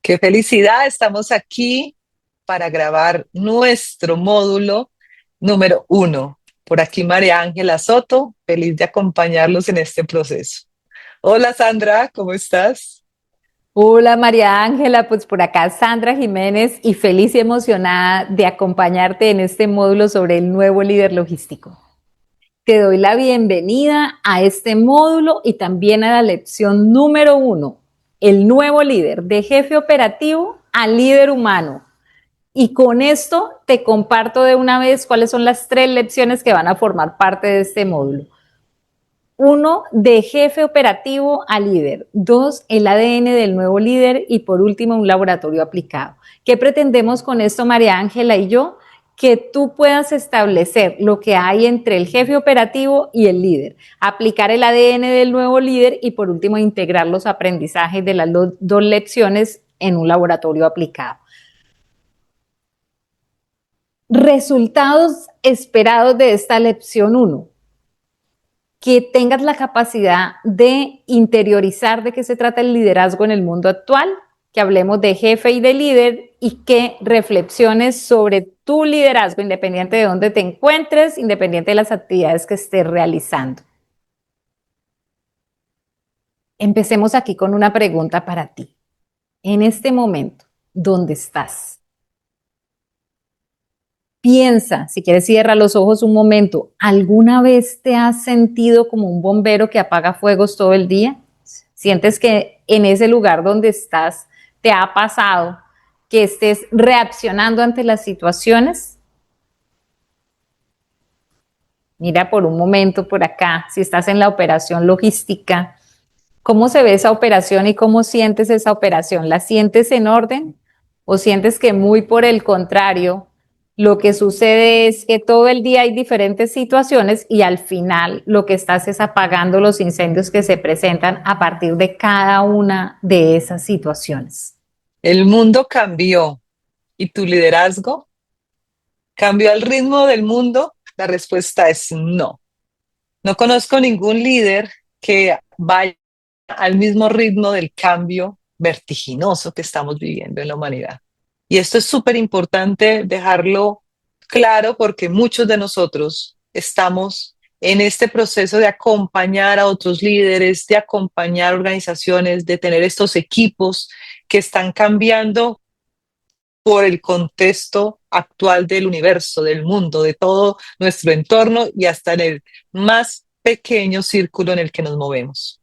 Qué felicidad, estamos aquí para grabar nuestro módulo número 1. Por aquí María Ángela Soto, feliz de acompañarlos en este proceso. Hola Sandra, ¿cómo estás? Hola María Ángela, pues por acá Sandra Jiménez y feliz y emocionada de acompañarte en este módulo sobre el nuevo líder logístico. Te doy la bienvenida a este módulo y también a la lección número 1, el nuevo líder, de jefe operativo a líder humano. Y con esto te comparto de una vez cuáles son las 3 lecciones que van a formar parte de este módulo. 1, de jefe operativo a líder. 2, el ADN del nuevo líder. Y por último, un laboratorio aplicado. ¿Qué pretendemos con esto, María Ángela y yo? Que tú puedas establecer lo que hay entre el jefe operativo y el líder, aplicar el ADN del nuevo líder y por último integrar los aprendizajes de las dos lecciones en un laboratorio aplicado. Resultados esperados de esta lección 1: que tengas la capacidad de interiorizar de qué se trata el liderazgo en el mundo actual, que hablemos de jefe y de líder y que reflexiones sobre tu liderazgo independiente de dónde te encuentres, independiente de las actividades que estés realizando. Empecemos aquí con una pregunta para ti. En este momento, ¿dónde estás? Piensa, si quieres cierra los ojos un momento, ¿alguna vez te has sentido como un bombero que apaga fuegos todo el día? ¿Sientes que en ese lugar donde estás te ha pasado que estés reaccionando ante las situaciones? Mira por un momento por acá, si estás en la operación logística, ¿cómo se ve esa operación y cómo sientes esa operación? ¿La sientes en orden o sientes que muy por el contrario, lo que sucede es que todo el día hay diferentes situaciones y al final lo que estás es apagando los incendios que se presentan a partir de cada una de esas situaciones? El mundo cambió y tu liderazgo cambió al ritmo del mundo. La respuesta es no. No conozco ningún líder que vaya al mismo ritmo del cambio vertiginoso que estamos viviendo en la humanidad. Y esto es súper importante dejarlo claro porque muchos de nosotros estamos en este proceso de acompañar a otros líderes, de acompañar organizaciones, de tener estos equipos que están cambiando por el contexto actual del universo, del mundo, de todo nuestro entorno y hasta en el más pequeño círculo en el que nos movemos.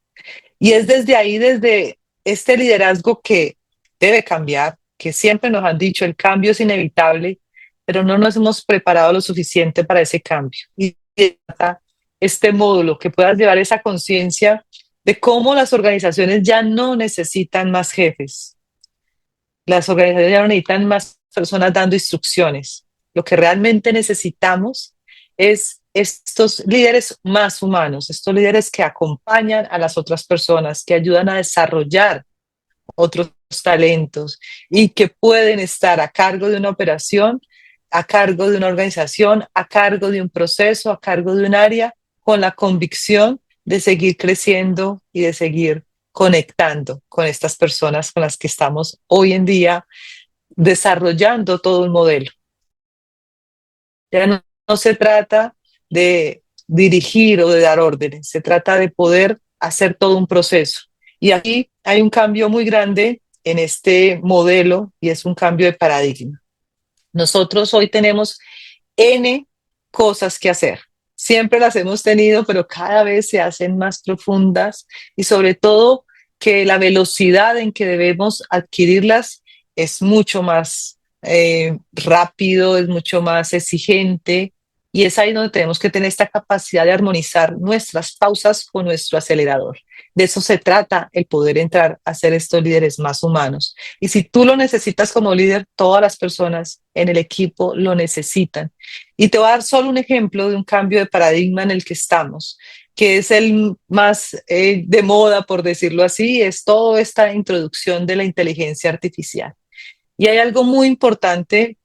Y es desde ahí, desde este liderazgo que debe cambiar, que siempre nos han dicho el cambio es inevitable, pero no nos hemos preparado lo suficiente para ese cambio. Y este módulo que puedas llevar esa conciencia de cómo las organizaciones ya no necesitan más jefes, las organizaciones ya no necesitan más personas dando instrucciones. Lo que realmente necesitamos es estos líderes más humanos, estos líderes que acompañan a las otras personas, que ayudan a desarrollar otros talentos y que pueden estar a cargo de una operación, a cargo de una organización, a cargo de un proceso, a cargo de un área, con la convicción de seguir creciendo y de seguir conectando con estas personas con las que estamos hoy en día desarrollando todo un modelo. Ya no se trata de dirigir o de dar órdenes, se trata de poder hacer todo un proceso. Y aquí hay un cambio muy grande en este modelo y es un cambio de paradigma. Nosotros hoy tenemos N cosas que hacer. Siempre las hemos tenido, pero cada vez se hacen más profundas y sobre todo que la velocidad en que debemos adquirirlas es mucho más rápido, es mucho más exigente y es ahí donde tenemos que tener esta capacidad de armonizar nuestras pausas con nuestro acelerador. De eso se trata el poder entrar a ser estos líderes más humanos. Y si tú lo necesitas como líder, todas las personas en el equipo lo necesitan. Y te voy a dar solo un ejemplo de un cambio de paradigma en el que estamos, que es el más de moda, por decirlo así, es toda esta introducción de la inteligencia artificial. Y hay algo muy importante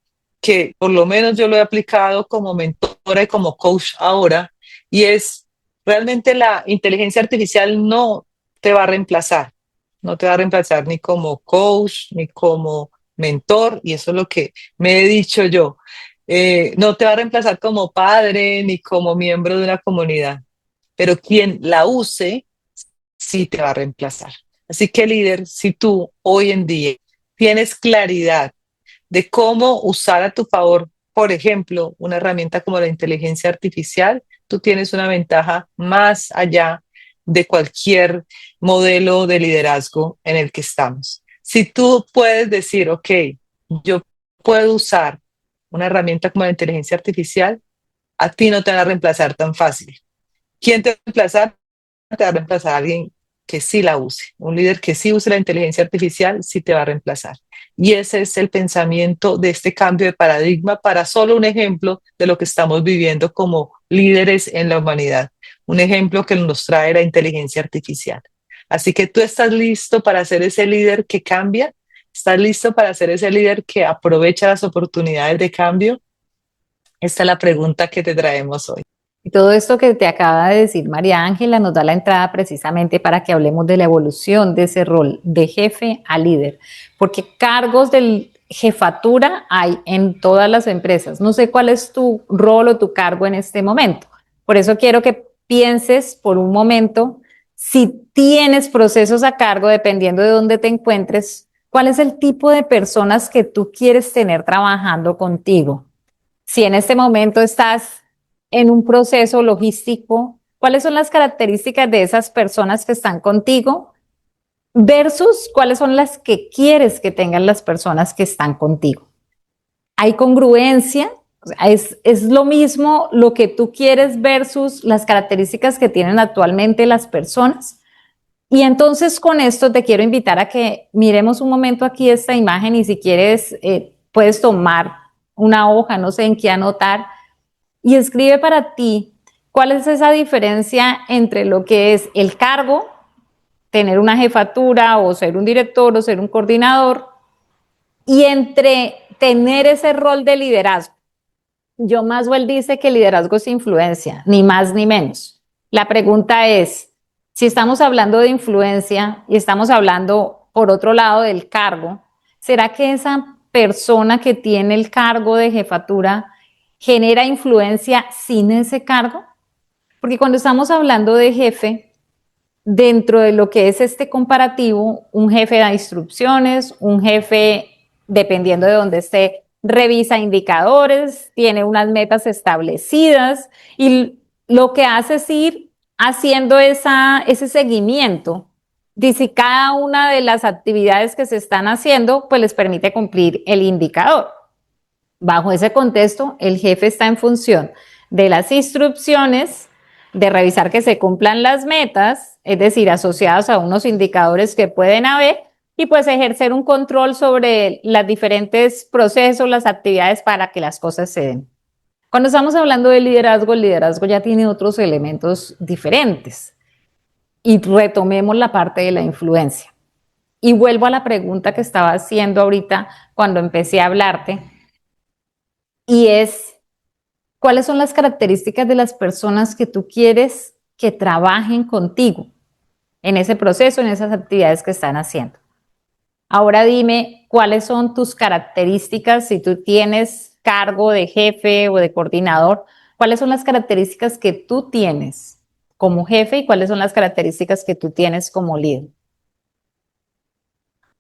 que por lo menos yo lo he aplicado como mentora y como coach ahora, y es realmente la inteligencia artificial no te va a reemplazar. no te va a reemplazar ni como coach, ni como mentor, y eso es lo que me he dicho yo. No te va a reemplazar como padre, ni como miembro de una comunidad, pero quien la use, sí te va a reemplazar. Así que líder, si tú hoy en día tienes claridad de cómo usar a tu favor, por ejemplo, una herramienta como la inteligencia artificial, tú tienes una ventaja más allá de cualquier modelo de liderazgo en el que estamos. Si tú puedes decir, ok, yo puedo usar una herramienta como la inteligencia artificial, a ti no te van a reemplazar tan fácil. ¿Quién te va a reemplazar? Te va a reemplazar a alguien que sí la use. Un líder que sí use la inteligencia artificial sí te va a reemplazar. Y ese es el pensamiento de este cambio de paradigma para solo un ejemplo de lo que estamos viviendo como líderes en la humanidad. Un ejemplo que nos trae la inteligencia artificial. Así que tú estás listo para ser ese líder que cambia, estás listo para ser ese líder que aprovecha las oportunidades de cambio. Esta es la pregunta que te traemos hoy. Y todo esto que te acaba de decir María Ángela nos da la entrada precisamente para que hablemos de la evolución de ese rol de jefe a líder, porque cargos de jefatura hay en todas las empresas. No sé cuál es tu rol o tu cargo en este momento. Por eso quiero que pienses por un momento si tienes procesos a cargo, dependiendo de dónde te encuentres, cuál es el tipo de personas que tú quieres tener trabajando contigo. Si en este momento estás en un proceso logístico, ¿cuáles son las características de esas personas que están contigo versus cuáles son las que quieres que tengan las personas que están contigo? ¿Hay congruencia? O sea, es lo mismo lo que tú quieres versus las características que tienen actualmente las personas. Y entonces con esto te quiero invitar a que miremos un momento aquí esta imagen y si quieres puedes tomar una hoja, no sé en qué anotar, y escribe para ti cuál es esa diferencia entre lo que es el cargo, tener una jefatura o ser un director o ser un coordinador, y entre tener ese rol de liderazgo. John Maxwell dice que liderazgo es influencia, ni más ni menos. La pregunta es, si estamos hablando de influencia y estamos hablando, por otro lado, del cargo, ¿será que esa persona que tiene el cargo de jefatura genera influencia sin ese cargo? Porque cuando estamos hablando de jefe, dentro de lo que es este comparativo, un jefe da instrucciones, un jefe, dependiendo de dónde esté, revisa indicadores, tiene unas metas establecidas y lo que hace es ir haciendo ese seguimiento de si cada una de las actividades que se están haciendo, pues les permite cumplir el indicador. Bajo ese contexto, el jefe está en función de las instrucciones, de revisar que se cumplan las metas, es decir, asociadas a unos indicadores que pueden haber, y pues ejercer un control sobre los diferentes procesos, las actividades para que las cosas se den. Cuando estamos hablando de liderazgo, el liderazgo ya tiene otros elementos diferentes. Y retomemos la parte de la influencia. Y vuelvo a la pregunta que estaba haciendo ahorita cuando empecé a hablarte, y es, ¿cuáles son las características de las personas que tú quieres que trabajen contigo en ese proceso, en esas actividades que están haciendo? Ahora dime, ¿cuáles son tus características si tú tienes cargo de jefe o de coordinador? ¿Cuáles son las características que tú tienes como jefe y cuáles son las características que tú tienes como líder?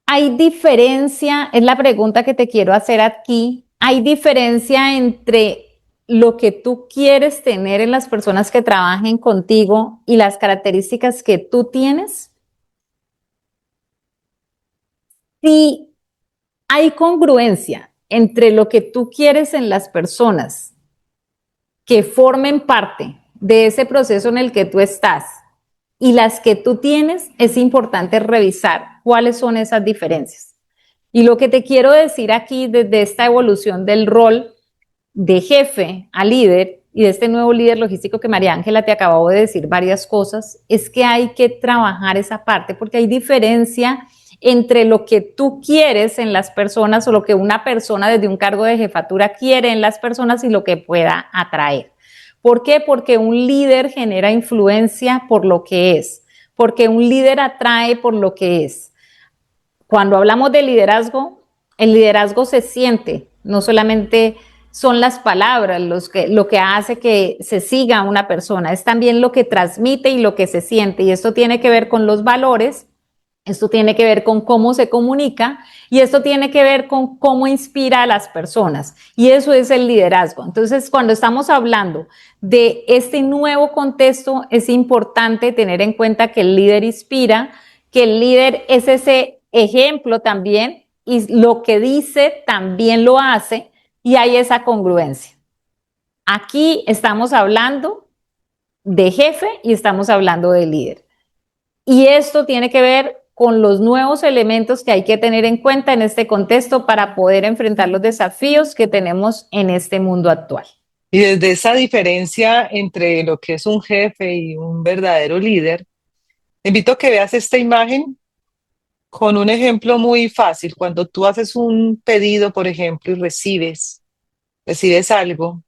¿Hay diferencia? Es la pregunta que te quiero hacer aquí. ¿Hay diferencia entre lo que tú quieres tener en las personas que trabajen contigo y las características que tú tienes? Si hay congruencia entre lo que tú quieres en las personas que formen parte de ese proceso en el que tú estás y las que tú tienes, es importante revisar cuáles son esas diferencias. Y lo que te quiero decir aquí desde esta evolución del rol de jefe a líder y de este nuevo líder logístico que María Ángela te acabó de decir varias cosas, es que hay que trabajar esa parte porque hay diferencia entre lo que tú quieres en las personas o lo que una persona desde un cargo de jefatura quiere en las personas y lo que pueda atraer. ¿Por qué? Porque un líder genera influencia por lo que es, porque un líder atrae por lo que es, cuando hablamos de liderazgo, el liderazgo se siente, no solamente son las palabras lo que hace que se siga una persona, es también lo que transmite y lo que se siente. Y esto tiene que ver con los valores, esto tiene que ver con cómo se comunica y esto tiene que ver con cómo inspira a las personas. Y eso es el liderazgo. Entonces, cuando estamos hablando de este nuevo contexto, es importante tener en cuenta que el líder inspira, que el líder es ese ejemplo también y lo que dice también lo hace y hay esa congruencia. Aquí estamos hablando de jefe y estamos hablando de líder. Y esto tiene que ver con los nuevos elementos que hay que tener en cuenta en este contexto para poder enfrentar los desafíos que tenemos en este mundo actual. Y desde esa diferencia entre lo que es un jefe y un verdadero líder, te invito a que veas esta imagen con un ejemplo muy fácil. Cuando tú haces un pedido, por ejemplo, y recibes algo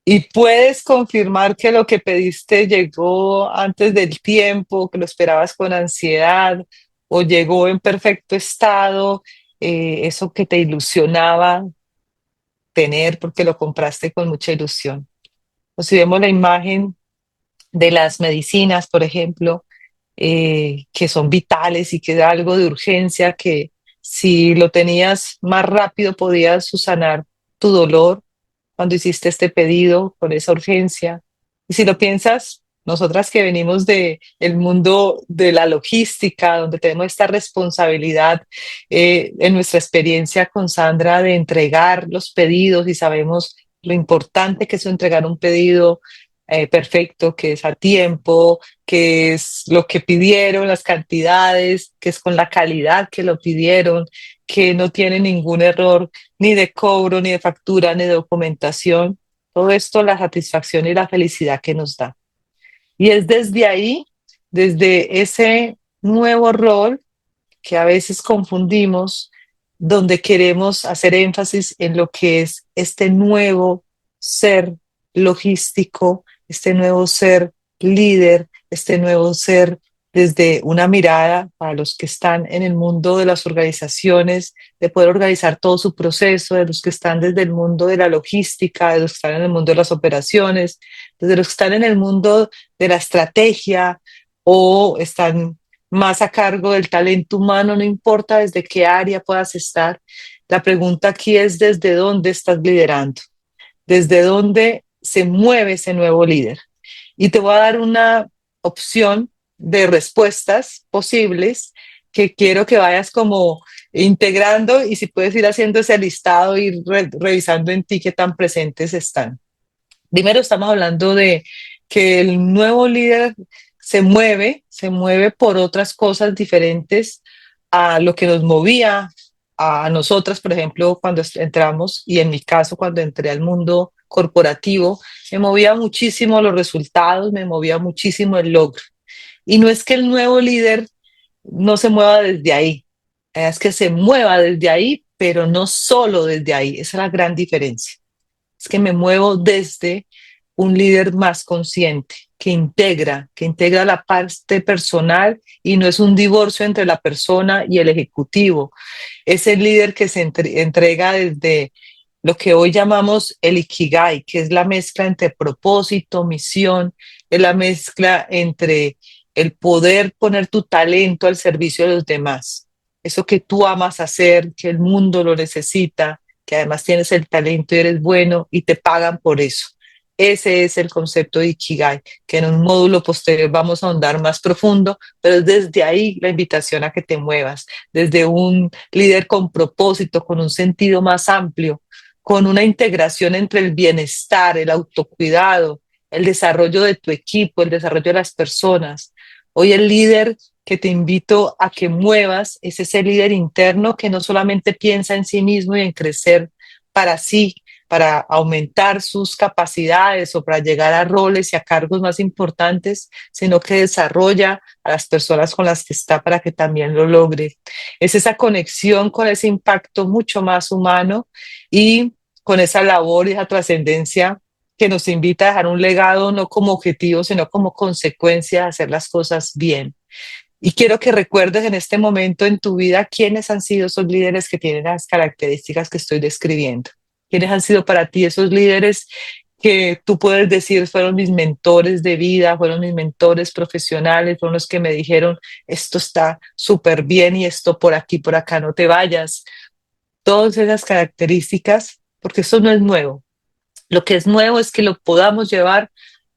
y puedes confirmar que lo que pediste llegó antes del tiempo, que lo esperabas con ansiedad o llegó en perfecto estado, eso que te ilusionaba tener porque lo compraste con mucha ilusión. O si vemos la imagen de las medicinas, por ejemplo, que son vitales y que da algo de urgencia, que si lo tenías más rápido podías subsanar tu dolor cuando hiciste este pedido con esa urgencia. Y si lo piensas, nosotras que venimos de el mundo de la logística, donde tenemos esta responsabilidad en nuestra experiencia con Sandra de entregar los pedidos y sabemos lo importante que es entregar un pedido perfecto, que es a tiempo, que es lo que pidieron, las cantidades, que es con la calidad que lo pidieron, que no tiene ningún error ni de cobro, ni de factura, ni de documentación. Todo esto, la satisfacción y la felicidad que nos da. Y es desde ahí, desde ese nuevo rol que a veces confundimos, donde queremos hacer énfasis en lo que es este nuevo ser logístico, este nuevo ser líder, este nuevo ser desde una mirada para los que están en el mundo de las organizaciones, de poder organizar todo su proceso, de los que están desde el mundo de la logística, de los que están en el mundo de las operaciones, desde los que están en el mundo de la estrategia o están más a cargo del talento humano, no importa desde qué área puedas estar. La pregunta aquí es desde dónde estás liderando, desde dónde se mueve ese nuevo líder. Y te voy a dar una opción de respuestas posibles que quiero que vayas como integrando y si puedes ir haciendo ese listado, ir revisando en ti qué tan presentes están. Primero estamos hablando de que el nuevo líder se mueve por otras cosas diferentes a lo que nos movía a nosotras, por ejemplo, cuando entramos, y en mi caso, cuando entré al mundo corporativo, me movía muchísimo los resultados, me movía muchísimo el logro. Y no es que el nuevo líder no se mueva desde ahí, es que se mueva desde ahí, pero no solo desde ahí, esa es la gran diferencia. Es que me muevo desde un líder más consciente, que integra la parte personal y no es un divorcio entre la persona y el ejecutivo. Es el líder que se entrega desde lo que hoy llamamos el Ikigai, que es la mezcla entre propósito, misión, es la mezcla entre el poder poner tu talento al servicio de los demás. Eso que tú amas hacer, que el mundo lo necesita, que además tienes el talento y eres bueno y te pagan por eso. Ese es el concepto de Ikigai, que en un módulo posterior vamos a ahondar más profundo, pero es desde ahí la invitación a que te muevas, desde un líder con propósito, con un sentido más amplio, con una integración entre el bienestar, el autocuidado, el desarrollo de tu equipo, el desarrollo de las personas. Hoy el líder que te invito a que muevas es ese líder interno que no solamente piensa en sí mismo y en crecer para sí, para aumentar sus capacidades o para llegar a roles y a cargos más importantes, sino que desarrolla a las personas con las que está para que también lo logre. Es esa conexión con ese impacto mucho más humano y con esa labor y esa trascendencia que nos invita a dejar un legado no como objetivo, sino como consecuencia de hacer las cosas bien. Y quiero que recuerdes en este momento en tu vida quiénes han sido esos líderes que tienen las características que estoy describiendo. ¿Quiénes han sido para ti esos líderes que tú puedes decir fueron mis mentores de vida, fueron mis mentores profesionales, fueron los que me dijeron, esto está súper bien y esto por aquí, por acá, no te vayas? Todas esas características, porque esto no es nuevo. Lo que es nuevo es que lo podamos llevar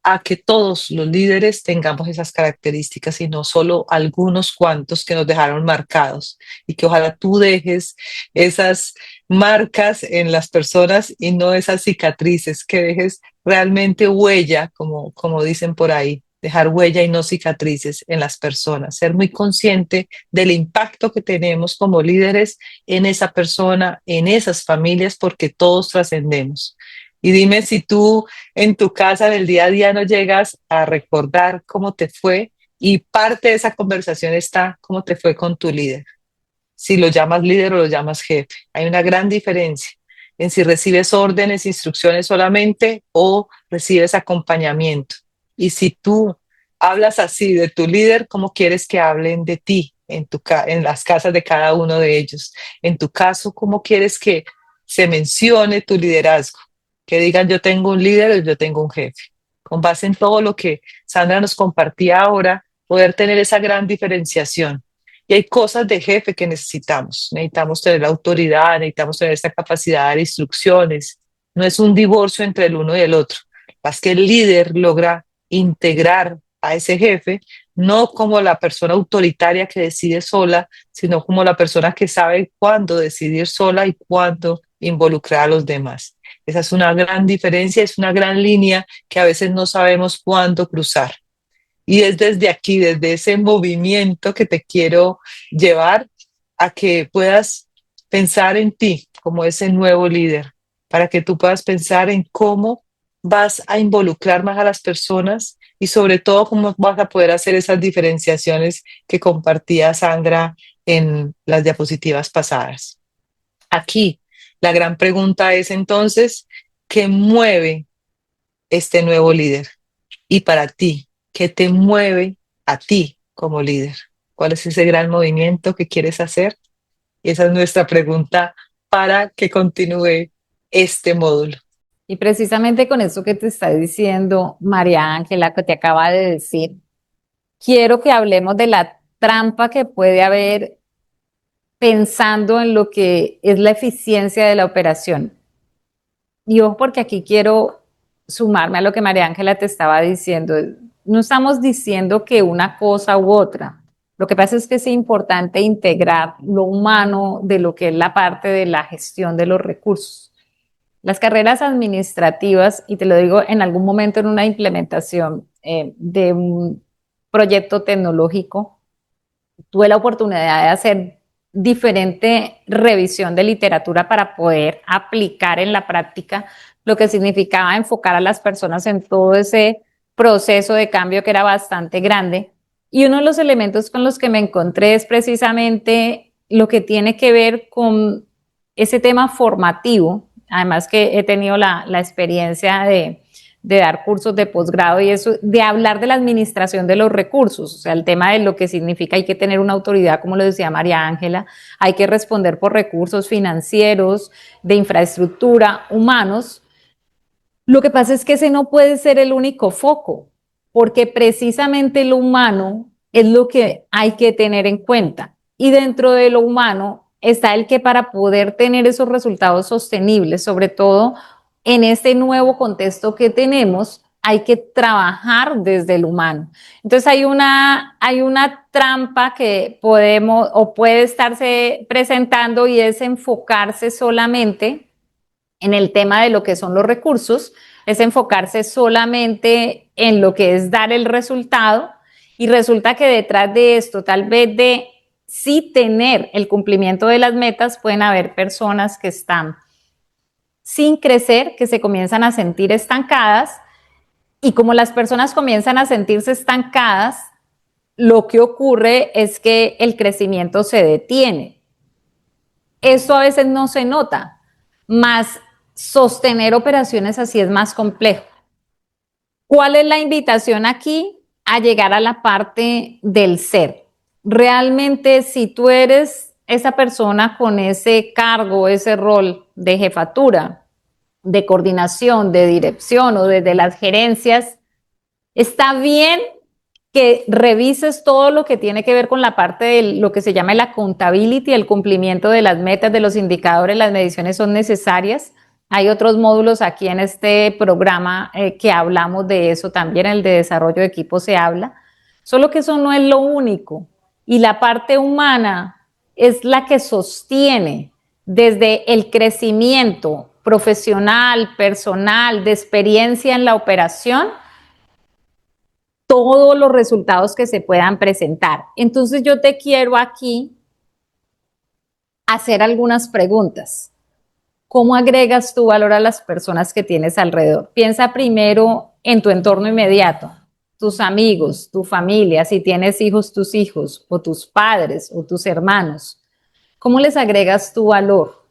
a que todos los líderes tengamos esas características y no solo algunos cuantos que nos dejaron marcados, y que ojalá tú dejes esas marcas en las personas y no esas cicatrices, que dejes realmente huella, como dicen por ahí, dejar huella y no cicatrices en las personas, ser muy consciente del impacto que tenemos como líderes en esa persona, en esas familias, porque todos trascendemos. Y dime si tú en tu casa, en el día a día, no llegas a recordar cómo te fue, y parte de esa conversación está cómo te fue con tu líder. Si lo llamas líder o lo llamas jefe. Hay una gran diferencia en si recibes órdenes, instrucciones solamente o recibes acompañamiento. Y si tú hablas así de tu líder, ¿cómo quieres que hablen de ti en las casas de cada uno de ellos? En tu caso, ¿cómo quieres que se mencione tu liderazgo? Que digan yo tengo un líder o yo tengo un jefe. Con base en todo lo que Sandra nos compartía ahora, poder tener esa gran diferenciación. Y hay cosas de jefe que necesitamos. Necesitamos tener la autoridad, necesitamos tener esa capacidad de instrucciones. No es un divorcio entre el uno y el otro. Es que el líder logra integrar a ese jefe, no como la persona autoritaria que decide sola, sino como la persona que sabe cuándo decidir sola y cuándo involucrar a los demás. Esa es una gran diferencia, es una gran línea que a veces no sabemos cuándo cruzar. Y es desde aquí, desde ese movimiento, que te quiero llevar a que puedas pensar en ti como ese nuevo líder, para que tú puedas pensar en cómo vas a involucrar más a las personas y sobre todo cómo vas a poder hacer esas diferenciaciones que compartía Sandra en las diapositivas pasadas. Aquí, la gran pregunta es entonces, ¿qué mueve este nuevo líder? Y para ti, ¿qué te mueve a ti como líder? ¿Cuál es ese gran movimiento que quieres hacer? Y esa es nuestra pregunta para que continúe este módulo. Y precisamente con eso que te está diciendo María Ángela, que te acaba de decir, quiero que hablemos de la trampa que puede haber pensando en lo que es la eficiencia de la operación. Y ojo, porque aquí quiero sumarme a lo que María Ángela te estaba diciendo. No estamos diciendo que una cosa u otra. Lo que pasa es que es importante integrar lo humano de lo que es la parte de la gestión de los recursos. Las carreras administrativas, y te lo digo en algún momento en una implementación de un proyecto tecnológico, tuve la oportunidad de hacer diferente revisión de literatura para poder aplicar en la práctica lo que significaba enfocar a las personas en todo ese proceso de cambio que era bastante grande. Y uno de los elementos con los que me encontré es precisamente lo que tiene que ver con ese tema formativo. Además que he tenido la experiencia de dar cursos de posgrado y eso, de hablar de la administración de los recursos, o sea, el tema de lo que significa hay que tener una autoridad, como lo decía María Ángela, hay que responder por recursos financieros, de infraestructura, humanos. Lo que pasa es que ese no puede ser el único foco, porque precisamente lo humano es lo que hay que tener en cuenta. Y dentro de lo humano está el que para poder tener esos resultados sostenibles, sobre todo en este nuevo contexto que tenemos, hay que trabajar desde el humano. Entonces hay una trampa que podemos o puede estarse presentando y es enfocarse solamente en el tema de lo que son los recursos, es enfocarse solamente en lo que es dar el resultado y resulta que detrás de esto, tal vez de sí tener el cumplimiento de las metas, pueden haber personas que están sin crecer, que se comienzan a sentir estancadas y como las personas comienzan a sentirse estancadas, lo que ocurre es que el crecimiento se detiene. Esto a veces no se nota, más sostener operaciones así es más complejo. ¿Cuál es la invitación aquí? A llegar a la parte del ser. realmente si tú eres esa persona con ese cargo, ese rol de jefatura, de coordinación, de dirección o desde las gerencias, está bien que revises todo lo que tiene que ver con la parte de lo que se llama el accountability, el cumplimiento de las metas, de los indicadores, las mediciones son necesarias. Hay otros módulos aquí en este programa que hablamos de eso, también el de desarrollo de equipo se habla, solo que eso no es lo único. Y la parte humana es la que sostiene desde el crecimiento profesional, personal, de experiencia en la operación, todos los resultados que se puedan presentar. Entonces yo te quiero aquí hacer algunas preguntas. ¿Cómo agregas tu valor a las personas que tienes alrededor? Piensa primero en tu entorno inmediato, tus amigos, tu familia, si tienes hijos, tus hijos, o tus padres, o tus hermanos. ¿Cómo les agregas tu valor?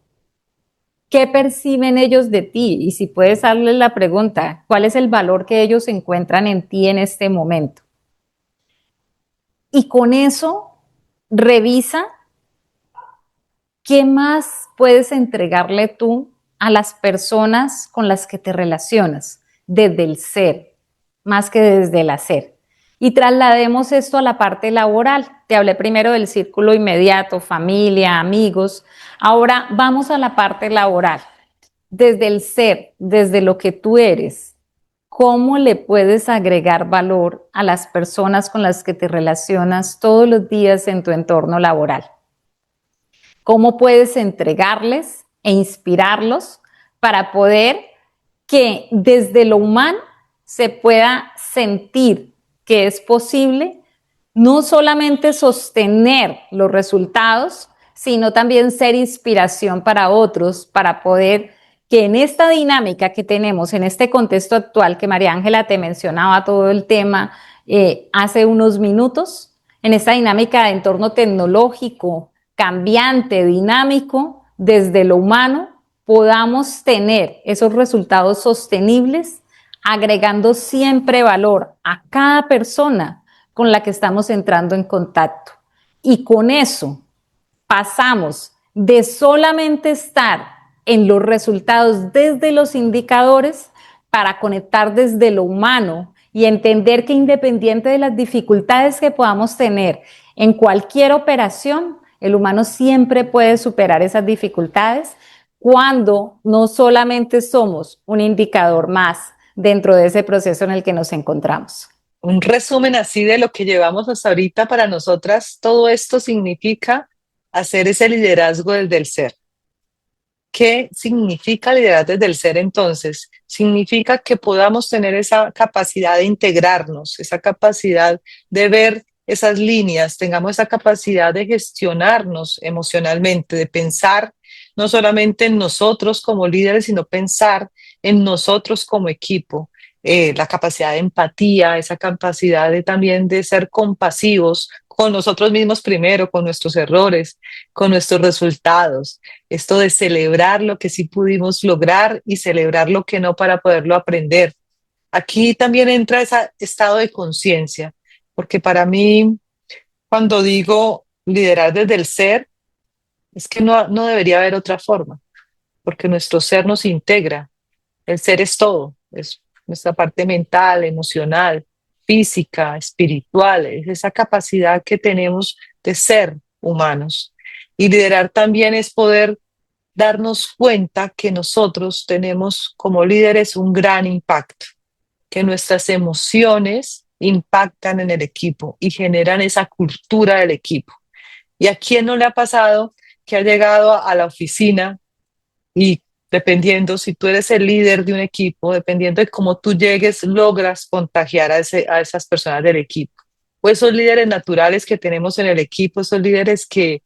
¿Qué perciben ellos de ti? Y si puedes darles la pregunta, ¿cuál es el valor que ellos encuentran en ti en este momento? Y con eso, revisa qué más puedes entregarle tú a las personas con las que te relacionas desde el ser, más que desde el hacer. Y traslademos esto a la parte laboral. Te hablé primero del círculo inmediato, familia, amigos. Ahora vamos a la parte laboral. Desde el ser, desde lo que tú eres, ¿cómo le puedes agregar valor a las personas con las que te relacionas todos los días en tu entorno laboral? ¿Cómo puedes entregarles e inspirarlos para poder que desde lo humano se pueda sentir que es posible no solamente sostener los resultados, sino también ser inspiración para otros, para poder que en esta dinámica que tenemos, en este contexto actual que María Ángela te mencionaba todo el tema hace unos minutos, en esta dinámica de entorno tecnológico, cambiante, dinámico, desde lo humano, podamos tener esos resultados sostenibles, agregando siempre valor a cada persona con la que estamos entrando en contacto. Y con eso pasamos de solamente estar en los resultados desde los indicadores para conectar desde lo humano y entender que independiente de las dificultades que podamos tener en cualquier operación, el humano siempre puede superar esas dificultades cuando no solamente somos un indicador más dentro de ese proceso en el que nos encontramos. Un resumen así de lo que llevamos hasta ahorita para nosotras, todo esto significa hacer ese liderazgo desde el ser. ¿Qué significa liderar desde el ser entonces? Significa que podamos tener esa capacidad de integrarnos, esa capacidad de ver esas líneas, tengamos esa capacidad de gestionarnos emocionalmente, de pensar no solamente en nosotros como líderes, sino pensar en nosotros como equipo. La capacidad de empatía, esa capacidad de también de ser compasivos con nosotros mismos primero, con nuestros errores, con nuestros resultados, esto de celebrar lo que sí pudimos lograr y celebrar lo que no para poderlo aprender. Aquí también entra ese estado de conciencia, porque para mí, cuando digo liderar desde el ser, es que no debería haber otra forma, porque nuestro ser nos integra. El ser es todo, es nuestra parte mental, emocional, física, espiritual, es esa capacidad que tenemos de ser humanos. Y liderar también es poder darnos cuenta que nosotros tenemos como líderes un gran impacto, que nuestras emociones impactan en el equipo y generan esa cultura del equipo. ¿Y a quién no le ha pasado que ha llegado a la oficina y dependiendo si tú eres el líder de un equipo, dependiendo de cómo tú llegues, logras contagiar a esas personas del equipo? O esos líderes naturales que tenemos en el equipo, esos líderes que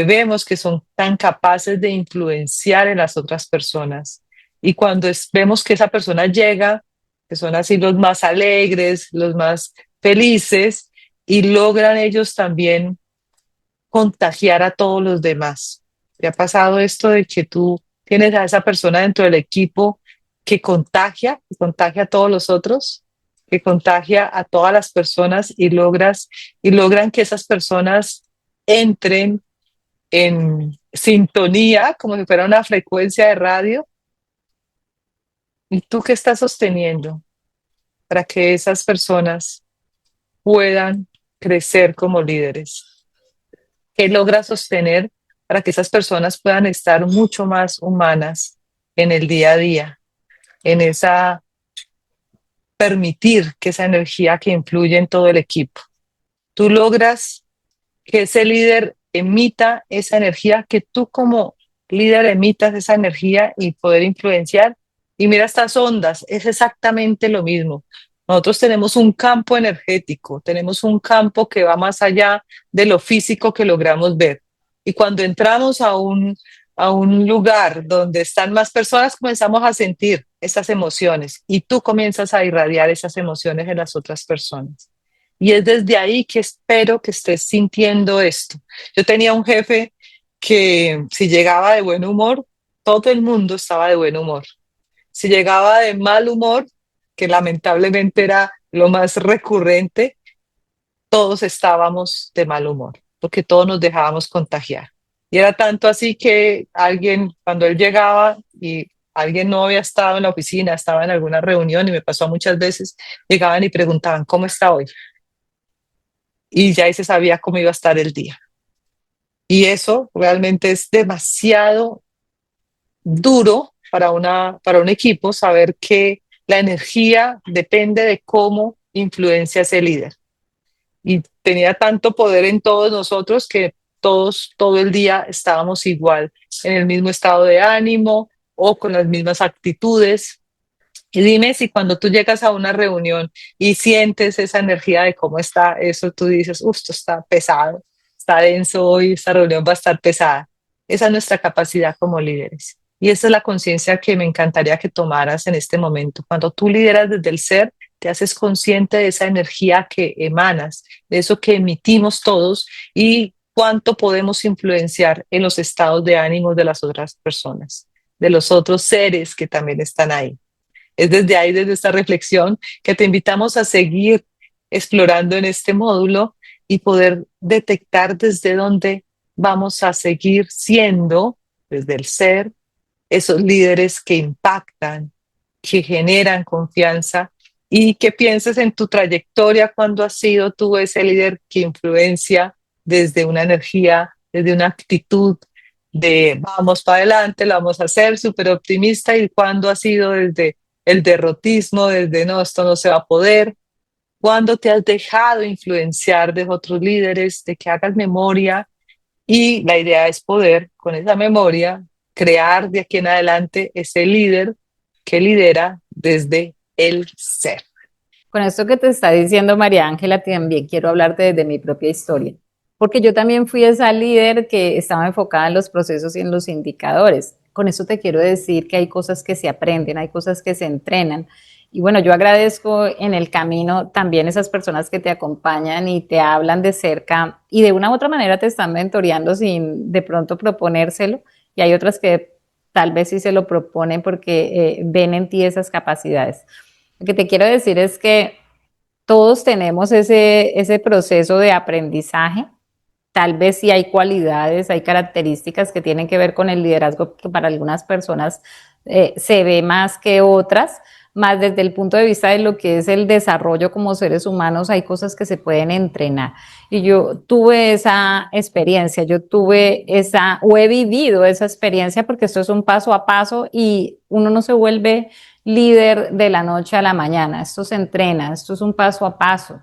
vemos que son tan capaces de influenciar en las otras personas. Y cuando vemos que esa persona llega, que son así los más alegres, los más felices, y logran ellos también contagiar a todos los demás. ¿Te ha pasado esto de que tú tienes a esa persona dentro del equipo que contagia a todos los otros? que contagia a todas las personas y logran que esas personas entren en sintonía, como si fuera una frecuencia de radio. ¿Y tú qué estás sosteniendo para que esas personas puedan crecer como líderes? ¿Qué logras sostener para que esas personas puedan estar mucho más humanas en el día a día, en esa permitir que esa energía que influye en todo el equipo? Tú logras que ese líder emita esa energía, que tú como líder emitas esa energía y poder influenciar. Y mira estas ondas, es exactamente lo mismo. Nosotros tenemos un campo energético, tenemos un campo que va más allá de lo físico que logramos ver. Y cuando entramos a un lugar donde están más personas, comenzamos a sentir esas emociones y tú comienzas a irradiar esas emociones en las otras personas. Y es desde ahí que espero que estés sintiendo esto. Yo tenía un jefe que si llegaba de buen humor, todo el mundo estaba de buen humor. Si llegaba de mal humor, que lamentablemente era lo más recurrente, todos estábamos de mal humor, porque todos nos dejábamos contagiar. Y era tanto así que alguien, cuando él llegaba y alguien no había estado en la oficina, estaba en alguna reunión, y me pasó muchas veces, llegaban y preguntaban, ¿cómo está hoy? Y ya ahí se sabía cómo iba a estar el día. Y eso realmente es demasiado duro para un equipo saber que la energía depende de cómo influencia ese líder. Y tenía tanto poder en todos nosotros que todos, todo el día estábamos igual, en el mismo estado de ánimo o con las mismas actitudes. Y dime si cuando tú llegas a una reunión y sientes esa energía de cómo está eso, tú dices, uff, esto está pesado, está denso hoy, esta reunión va a estar pesada. Esa es nuestra capacidad como líderes. Y esa es la conciencia que me encantaría que tomaras en este momento. Cuando tú lideras desde el ser, te haces consciente de esa energía que emanas, de eso que emitimos todos y cuánto podemos influenciar en los estados de ánimo de las otras personas, de los otros seres que también están ahí. Es desde ahí, desde esta reflexión, que te invitamos a seguir explorando en este módulo y poder detectar desde dónde vamos a seguir siendo, desde el ser, esos líderes que impactan, que generan confianza, y que pienses en tu trayectoria cuando has sido tú ese líder que influencia desde una energía, desde una actitud de vamos para adelante, lo vamos a hacer, súper optimista, y cuando ha sido desde el derrotismo, desde no, esto no se va a poder, cuando te has dejado influenciar de otros líderes, de que hagas memoria, y la idea es poder con esa memoria crear de aquí en adelante ese líder que lidera desde el ser. Con esto que te está diciendo María Ángela, también quiero hablarte desde mi propia historia, porque yo también fui esa líder que estaba enfocada en los procesos y en los indicadores. Con eso te quiero decir que hay cosas que se aprenden, hay cosas que se entrenan. Y bueno, yo agradezco en el camino también esas personas que te acompañan y te hablan de cerca y de una u otra manera te están mentoreando sin de pronto proponérselo. Y hay otras que tal vez sí se lo proponen porque ven en ti esas capacidades. Lo que te quiero decir es que todos tenemos ese proceso de aprendizaje. Tal vez sí hay cualidades, hay características que tienen que ver con el liderazgo que para algunas personas se ve más que otras, más desde el punto de vista de lo que es el desarrollo como seres humanos, hay cosas que se pueden entrenar. Y yo tuve esa experiencia, yo tuve esa, o he vivido esa experiencia porque esto es un paso a paso y uno no se vuelve líder de la noche a la mañana, esto se entrena, esto es un paso a paso.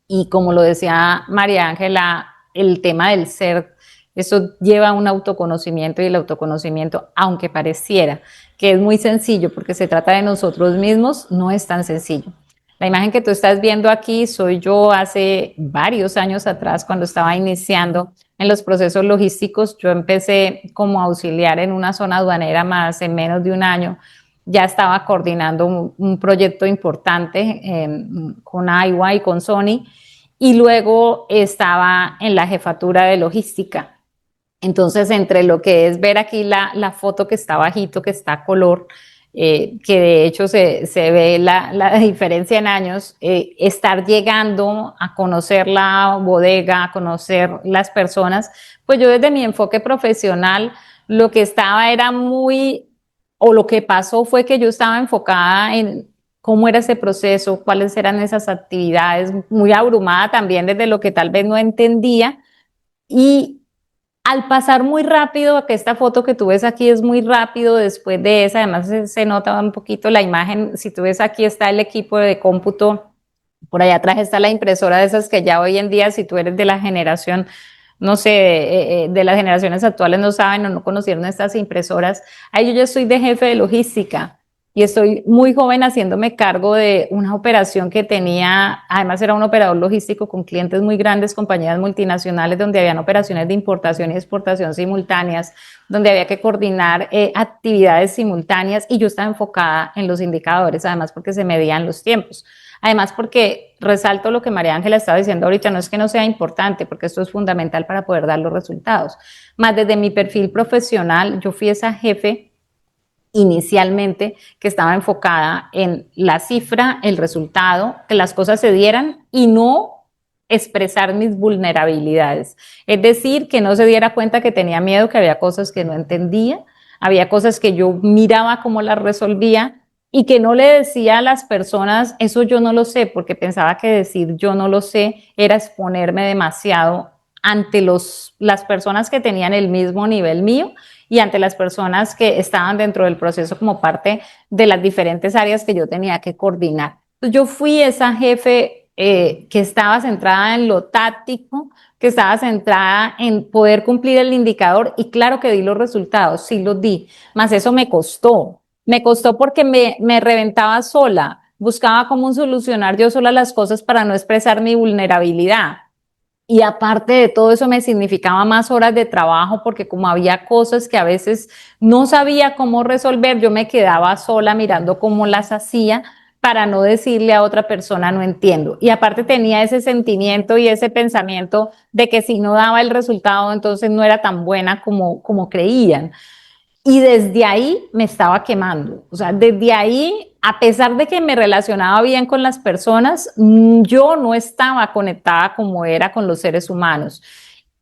Y como lo decía María Ángela, el tema del ser, eso lleva a un autoconocimiento y el autoconocimiento, aunque pareciera que es muy sencillo porque se trata de nosotros mismos, no es tan sencillo. La imagen que tú estás viendo aquí soy yo hace varios años atrás cuando estaba iniciando en los procesos logísticos. Yo empecé como auxiliar en una zona aduanera más en menos de un año. Ya estaba coordinando un proyecto importante con Aiwa y con Sony y luego estaba en la jefatura de logística. Entonces, entre lo que es ver aquí la foto que está bajito, que está a color, que de hecho se ve la diferencia en años, estar llegando a conocer la bodega, a conocer las personas, pues yo desde mi enfoque profesional, lo que estaba era muy, o lo que pasó fue que yo estaba enfocada en cómo era ese proceso, cuáles eran esas actividades, muy abrumada también desde lo que tal vez no entendía. Y al pasar muy rápido, que esta foto que tú ves aquí es muy rápido, después de esa, además se nota un poquito la imagen, si tú ves aquí está el equipo de cómputo, por allá atrás está la impresora de esas que ya hoy en día, si tú eres de la generación, no sé, de las generaciones actuales no saben o no conocieron estas impresoras, ahí yo ya estoy de jefe de logística y estoy muy joven haciéndome cargo de una operación que tenía, además era un operador logístico con clientes muy grandes, compañías multinacionales donde habían operaciones de importación y exportación simultáneas, donde había que coordinar actividades simultáneas y yo estaba enfocada en los indicadores, además porque se medían los tiempos. Además, porque resalto lo que María Ángela estaba diciendo ahorita, no es que no sea importante, porque esto es fundamental para poder dar los resultados. Más desde mi perfil profesional, yo fui esa jefe inicialmente que estaba enfocada en la cifra, el resultado, que las cosas se dieran y no expresar mis vulnerabilidades. Es decir, que no se diera cuenta que tenía miedo, que había cosas que no entendía, había cosas que yo miraba cómo las resolvía y que no le decía a las personas, eso yo no lo sé, porque pensaba que decir yo no lo sé era exponerme demasiado ante las personas que tenían el mismo nivel mío y ante las personas que estaban dentro del proceso como parte de las diferentes áreas que yo tenía que coordinar. Entonces yo fui esa jefe que estaba centrada en lo táctico, que estaba centrada en poder cumplir el indicador y claro que di los resultados, sí los di, más eso me costó porque me reventaba sola, buscaba cómo solucionar yo sola las cosas para no expresar mi vulnerabilidad. Y aparte de todo eso me significaba más horas de trabajo porque como había cosas que a veces no sabía cómo resolver, yo me quedaba sola mirando cómo las hacía para no decirle a otra persona no entiendo. Y aparte tenía ese sentimiento y ese pensamiento de que si no daba el resultado, entonces no era tan buena como creían. Y desde ahí me estaba quemando. O sea, desde ahí, a pesar de que me relacionaba bien con las personas, yo no estaba conectada como era con los seres humanos.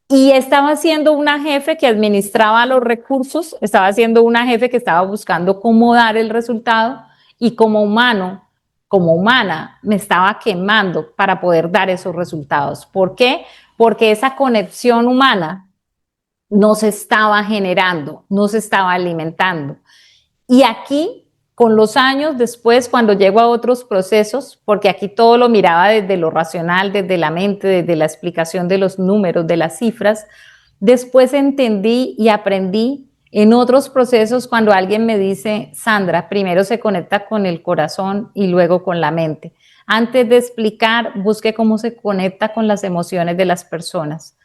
Y estaba siendo una jefe que administraba los recursos, estaba siendo una jefe que estaba buscando cómo dar el resultado y como humano, como humana, me estaba quemando para poder dar esos resultados. ¿Por qué? Porque esa conexión humana no se estaba generando, no se estaba alimentando. Y aquí, con los años después, cuando llego a otros procesos, porque aquí todo lo miraba desde lo racional, desde la mente, desde la explicación de los números, de las cifras, después entendí y aprendí en otros procesos cuando alguien me dice, Sandra, primero se conecta con el corazón y luego con la mente. Antes de explicar, busque cómo se conecta con las emociones de las personas.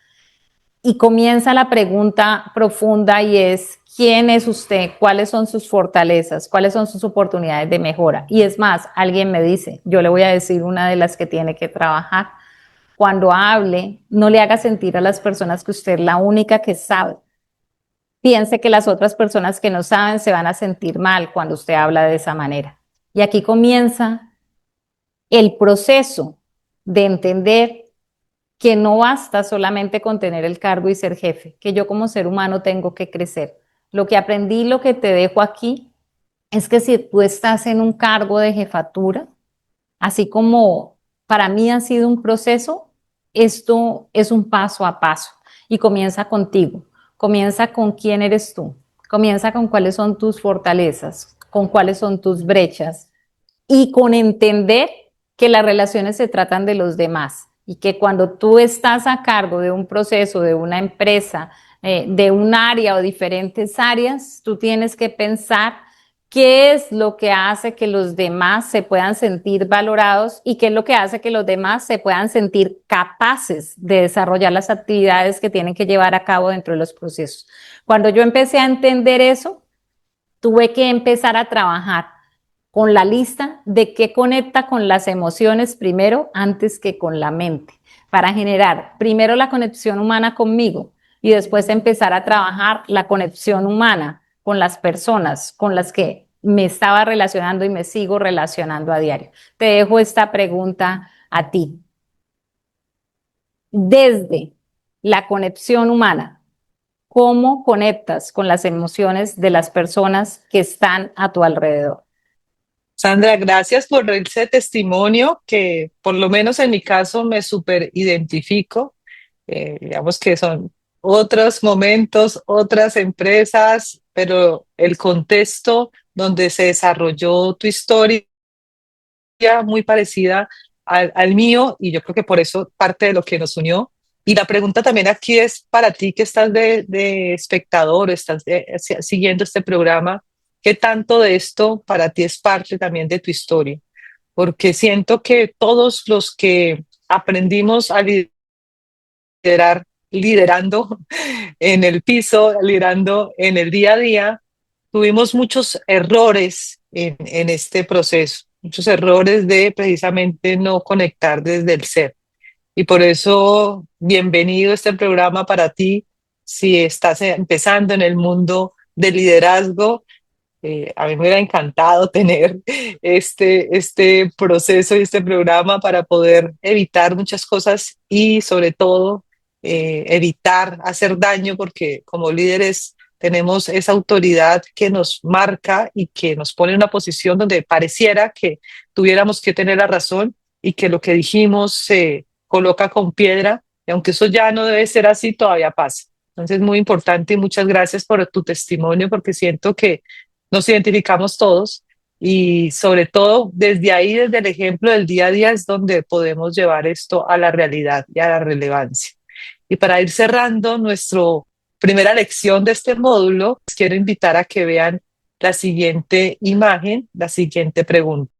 Y comienza la pregunta profunda y es, ¿quién es usted? ¿Cuáles son sus fortalezas? ¿Cuáles son sus oportunidades de mejora? Y es más, alguien me dice, yo le voy a decir una de las que tiene que trabajar. Cuando hable, no le haga sentir a las personas que usted es la única que sabe. Piense que las otras personas que no saben se van a sentir mal cuando usted habla de esa manera. Y aquí comienza el proceso de entender que no basta solamente con tener el cargo y ser jefe, que yo como ser humano tengo que crecer. Lo que aprendí, lo que te dejo aquí, es que si tú estás en un cargo de jefatura, así como para mí ha sido un proceso, esto es un paso a paso y comienza contigo, comienza con quién eres tú, comienza con cuáles son tus fortalezas, con cuáles son tus brechas, y con entender que las relaciones se tratan de los demás y que cuando tú estás a cargo de un proceso, de una empresa, de un área o diferentes áreas, tú tienes que pensar qué es lo que hace que los demás se puedan sentir valorados y qué es lo que hace que los demás se puedan sentir capaces de desarrollar las actividades que tienen que llevar a cabo dentro de los procesos. Cuando yo empecé a entender eso, tuve que empezar a trabajar con la lista de qué conecta con las emociones primero antes que con la mente, para generar primero la conexión humana conmigo y después empezar a trabajar la conexión humana con las personas con las que me estaba relacionando y me sigo relacionando a diario. Te dejo esta pregunta a ti. Desde la conexión humana, ¿cómo conectas con las emociones de las personas que están a tu alrededor? Sandra, gracias por ese testimonio que por lo menos en mi caso me súper identifico. Digamos que son otros momentos, otras empresas, pero el contexto donde se desarrolló tu historia muy parecida al mío y yo creo que por eso parte de lo que nos unió. Y la pregunta también aquí es para ti que estás de espectador, estás siguiendo este programa, ¿qué tanto de esto para ti es parte también de tu historia? Porque siento que todos los que aprendimos a liderar, liderando en el piso, liderando en el día a día, tuvimos muchos errores en este proceso, muchos errores de precisamente no conectar desde el ser. Y por eso, bienvenido a este programa para ti, si estás empezando en el mundo del liderazgo. A mí me hubiera encantado tener este proceso y este programa para poder evitar muchas cosas y sobre todo evitar hacer daño porque como líderes tenemos esa autoridad que nos marca y que nos pone en una posición donde pareciera que tuviéramos que tener la razón y que lo que dijimos se coloca con piedra y aunque eso ya no debe ser así, todavía pasa. Entonces, muy importante y muchas gracias por tu testimonio porque siento que nos identificamos todos y sobre todo desde ahí, desde el ejemplo del día a día, es donde podemos llevar esto a la realidad y a la relevancia. Y para ir cerrando nuestra primera lección de este módulo, les quiero invitar a que vean la siguiente imagen, la siguiente pregunta.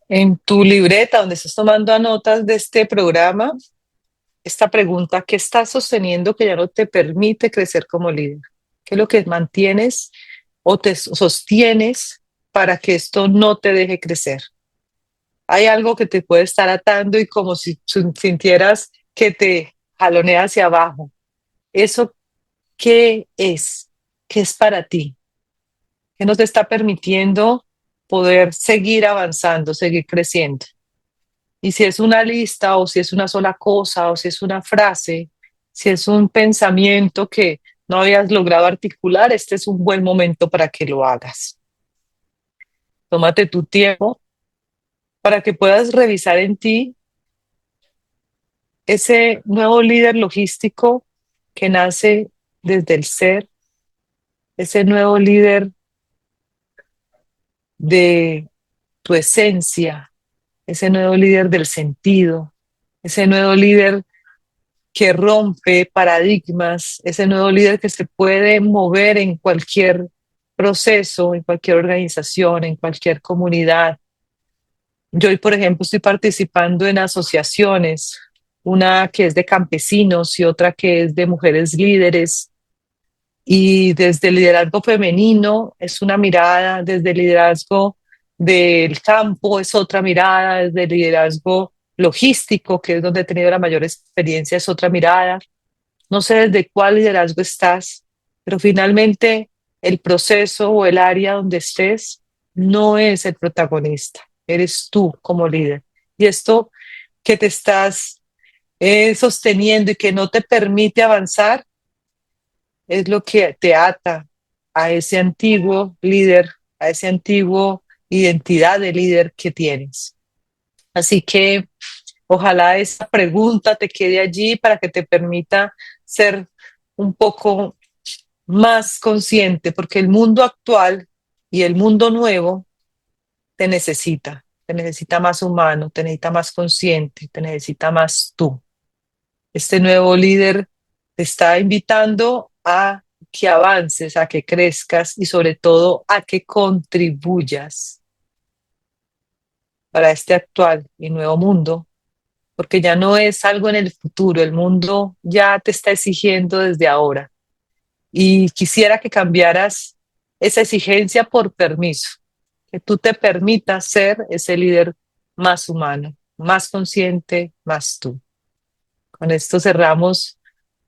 En tu libreta, donde estás tomando notas de este programa, esta pregunta, ¿qué estás sosteniendo que ya no te permite crecer como líder? ¿Qué es lo que mantienes o te sostienes para que esto no te deje crecer? Hay algo que te puede estar atando y como si sintieras que te jalonea hacia abajo. ¿Eso qué es? ¿Qué es para ti? ¿Qué no te está permitiendo poder seguir avanzando, seguir creciendo? Y si es una lista o si es una sola cosa o si es una frase, si es un pensamiento que no habías logrado articular, este es un buen momento para que lo hagas. Tómate tu tiempo para que puedas revisar en ti ese nuevo líder logístico que nace desde el ser, ese nuevo líder de tu esencia, ese nuevo líder del sentido, ese nuevo líder que rompe paradigmas, ese nuevo líder que se puede mover en cualquier proceso, en cualquier organización, en cualquier comunidad. Yo hoy, por ejemplo, estoy participando en asociaciones, una que es de campesinos y otra que es de mujeres líderes. Y desde el liderazgo femenino es una mirada, desde el liderazgo del campo es otra mirada, desde el liderazgo logístico, que es donde he tenido la mayor experiencia, es otra mirada. No sé desde cuál liderazgo estás, pero finalmente el proceso o el área donde estés no es el protagonista, eres tú como líder. Y esto que te estás sosteniendo y que no te permite avanzar es lo que te ata a ese antiguo líder, a ese antiguo identidad de líder que tienes. Así que ojalá esa pregunta te quede allí para que te permita ser un poco más consciente, porque el mundo actual y el mundo nuevo te necesita más humano, te necesita más consciente, te necesita más tú. Este nuevo líder te está invitando a que avances, a que crezcas y sobre todo a que contribuyas para este actual y nuevo mundo, porque ya no es algo en el futuro, el mundo ya te está exigiendo desde ahora. Y quisiera que cambiaras esa exigencia por permiso, que tú te permitas ser ese líder más humano, más consciente, más tú. Con esto cerramos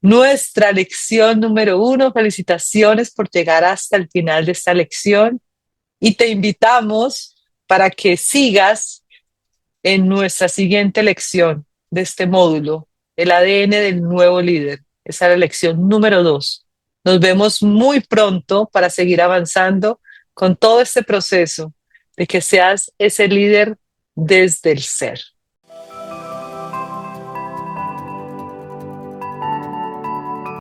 nuestra lección número 1. Felicitaciones por llegar hasta el final de esta lección y te invitamos para que sigas en nuestra siguiente lección de este módulo, el ADN del nuevo líder. Esa es la lección número 2. Nos vemos muy pronto para seguir avanzando con todo este proceso de que seas ese líder desde el ser.